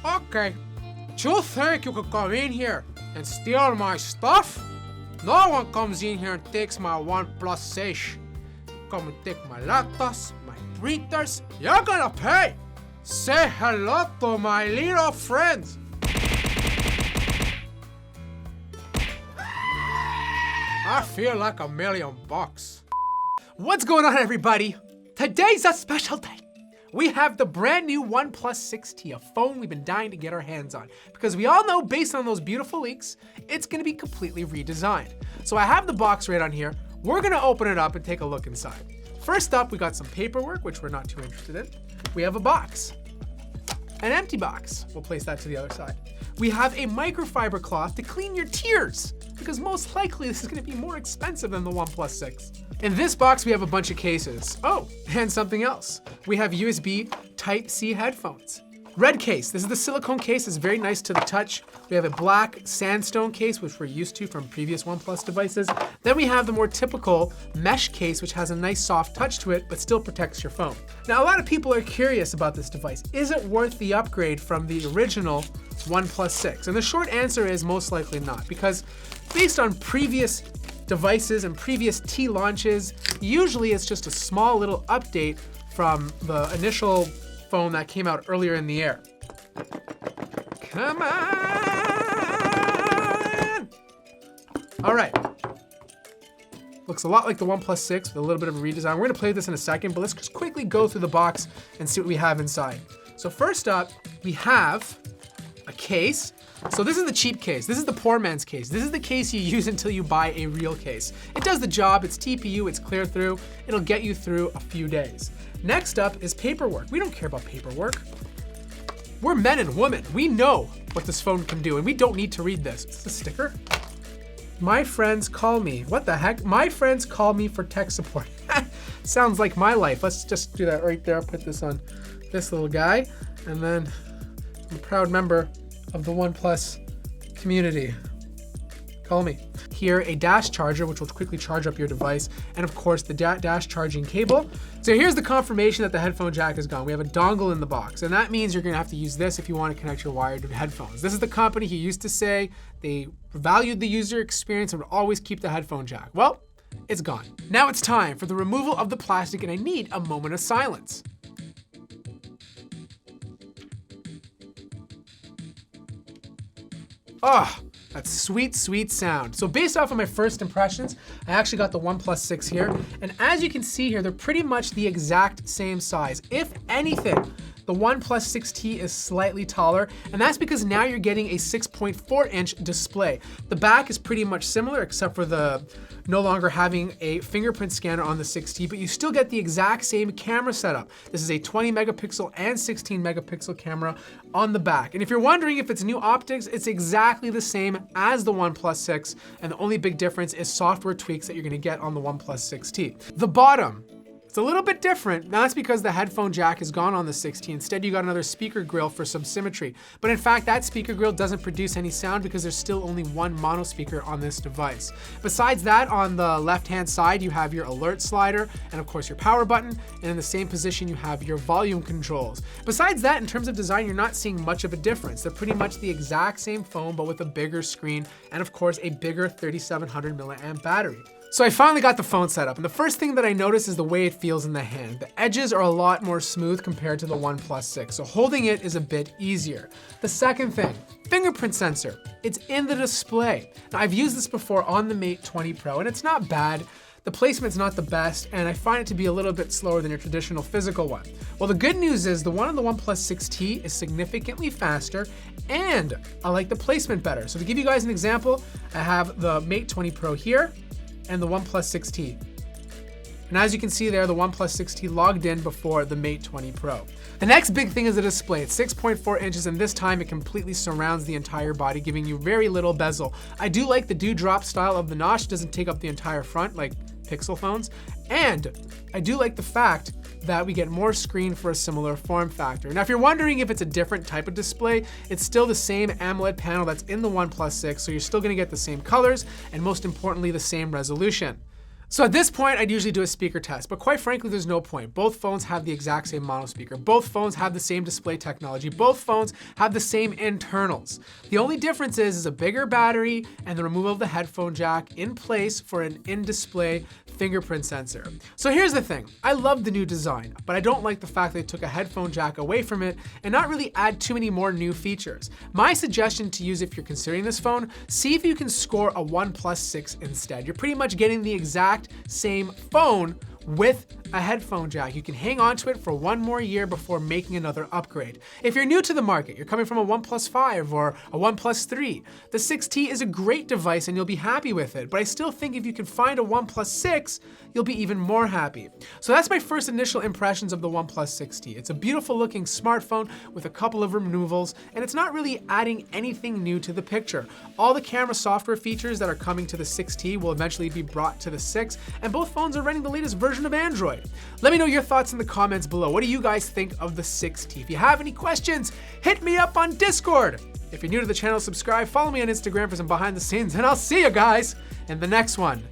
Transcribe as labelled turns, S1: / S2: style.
S1: Okay. You think you could come in here and steal my stuff? No one comes in here and takes my OnePlus 6. Come and take my laptops, my printers. You're gonna pay. Say hello to my little friends. I feel like $1,000,000. What's going on, everybody? Today's a special day. We have the brand new OnePlus 6T, a phone we've been dying to get our hands on, because we all know, based on those beautiful leaks, it's gonna be completely redesigned. So I have the box right on here. We're gonna open it up and take a look inside. First up, we got some paperwork, which we're not too interested in. We have a box, an empty box. We'll place that to the other side. We have a microfiber cloth to clean your tears, because most likely this is gonna be more expensive than the OnePlus 6. In this box, we have a bunch of cases. Oh, and something else. We have USB Type-C headphones. Red case, this is the silicone case, it's very nice to the touch. We have a black sandstone case, which we're used to from previous OnePlus devices. Then we have the more typical mesh case, which has a nice soft touch to it, but still protects your phone. Now, a lot of people are curious about this device. Is it worth the upgrade from the original OnePlus 6? And the short answer is most likely not, because based on previous devices and previous T launches, usually it's just a small little update from the initial phone that came out earlier in the year. Come on! All right. Looks a lot like the OnePlus 6 with a little bit of a redesign. We're gonna play with this in a second, but let's just quickly go through the box and see what we have inside. So first up, we have a case. So this is the cheap case. This is the poor man's case. This is the case you use until you buy a real case. It does the job, it's TPU, it's clear through. It'll get you through a few days. Next up is paperwork. We don't care about paperwork. We're men and women. We know what this phone can do, and we don't need to read this. Is this a sticker? My friends call me. What the heck? My friends call me for tech support. Sounds like my life. Let's just do that right there. I'll put this on this little guy, and then I'm a proud member of the OnePlus community. Call me. Here, a dash charger, which will quickly charge up your device, and of course the dash charging cable. So here's the confirmation that the headphone jack is gone. We have a dongle in the box, and that means you're gonna have to use this if you want to connect your wired headphones. This is the company who used to say they valued the user experience and would always keep the headphone jack. Well, it's gone. Now it's time for the removal of the plastic, and I need a moment of silence. Oh, that sweet, sweet sound. So based off of my first impressions, I actually got the OnePlus 6 here. And as you can see here, they're pretty much the exact same size. If anything, the OnePlus 6T is slightly taller, and that's because now you're getting a 6.4-inch display. The back is pretty much similar, except for the no longer having a fingerprint scanner on the 6T, but you still get the exact same camera setup. This is a 20 megapixel and 16 megapixel camera on the back. And if you're wondering if it's new optics, it's exactly the same as the OnePlus 6, and the only big difference is software tweaks that you're gonna get on the OnePlus 6T. The bottom, it's a little bit different. Now that's because the headphone jack is gone on the 6T. Instead, you got another speaker grill for some symmetry. But in fact, that speaker grill doesn't produce any sound because there's still only one mono speaker on this device. Besides that, on the left-hand side, you have your alert slider and of course your power button. And in the same position, you have your volume controls. Besides that, in terms of design, you're not seeing much of a difference. They're pretty much the exact same phone, but with a bigger screen and of course a bigger 3700 milliamp battery. So I finally got the phone set up, and the first thing that I notice is the way it feels in the hand. The edges are a lot more smooth compared to the OnePlus 6, so holding it is a bit easier. The second thing, fingerprint sensor. It's in the display. Now I've used this before on the Mate 20 Pro, and it's not bad. The placement's not the best, and I find it to be a little bit slower than your traditional physical one. Well, the good news is the one on the OnePlus 6T is significantly faster, and I like the placement better. So to give you guys an example, I have the Mate 20 Pro here, and the OnePlus 6T. And as you can see there, the OnePlus 6T logged in before the Mate 20 Pro. The next big thing is the display. It's 6.4 inches, and this time it completely surrounds the entire body, giving you very little bezel. I do like the dewdrop style of the notch. It doesn't take up the entire front like Pixel phones. And I do like the fact that we get more screen for a similar form factor. Now, if you're wondering if it's a different type of display, it's still the same AMOLED panel that's in the OnePlus 6, so you're still gonna get the same colors and most importantly, the same resolution. So at this point, I'd usually do a speaker test, but quite frankly, there's no point. Both phones have the exact same mono speaker. Both phones have the same display technology. Both phones have the same internals. The only difference is a bigger battery and the removal of the headphone jack in place for an in-display fingerprint sensor. So here's the thing. I love the new design, but I don't like the fact they took a headphone jack away from it and not really add too many more new features. My suggestion to use if you're considering this phone, see if you can score a OnePlus 6 instead. You're pretty much getting the exact same phone with a headphone jack. You can hang on to it for one more year before making another upgrade. If you're new to the market, you're coming from a OnePlus 5 or a OnePlus 3, the 6T is a great device and you'll be happy with it, but I still think if you can find a OnePlus 6, you'll be even more happy. So that's my first initial impressions of the OnePlus 6T. It's a beautiful looking smartphone with a couple of removals, and it's not really adding anything new to the picture. All the camera software features that are coming to the 6T will eventually be brought to the 6, and both phones are running the latest version of Android. Let me know your thoughts in the comments below. What do you guys think of the 6T? If you have any questions, hit me up on Discord. If you're new to the channel, subscribe, follow me on Instagram for some behind the scenes, and I'll see you guys in the next one.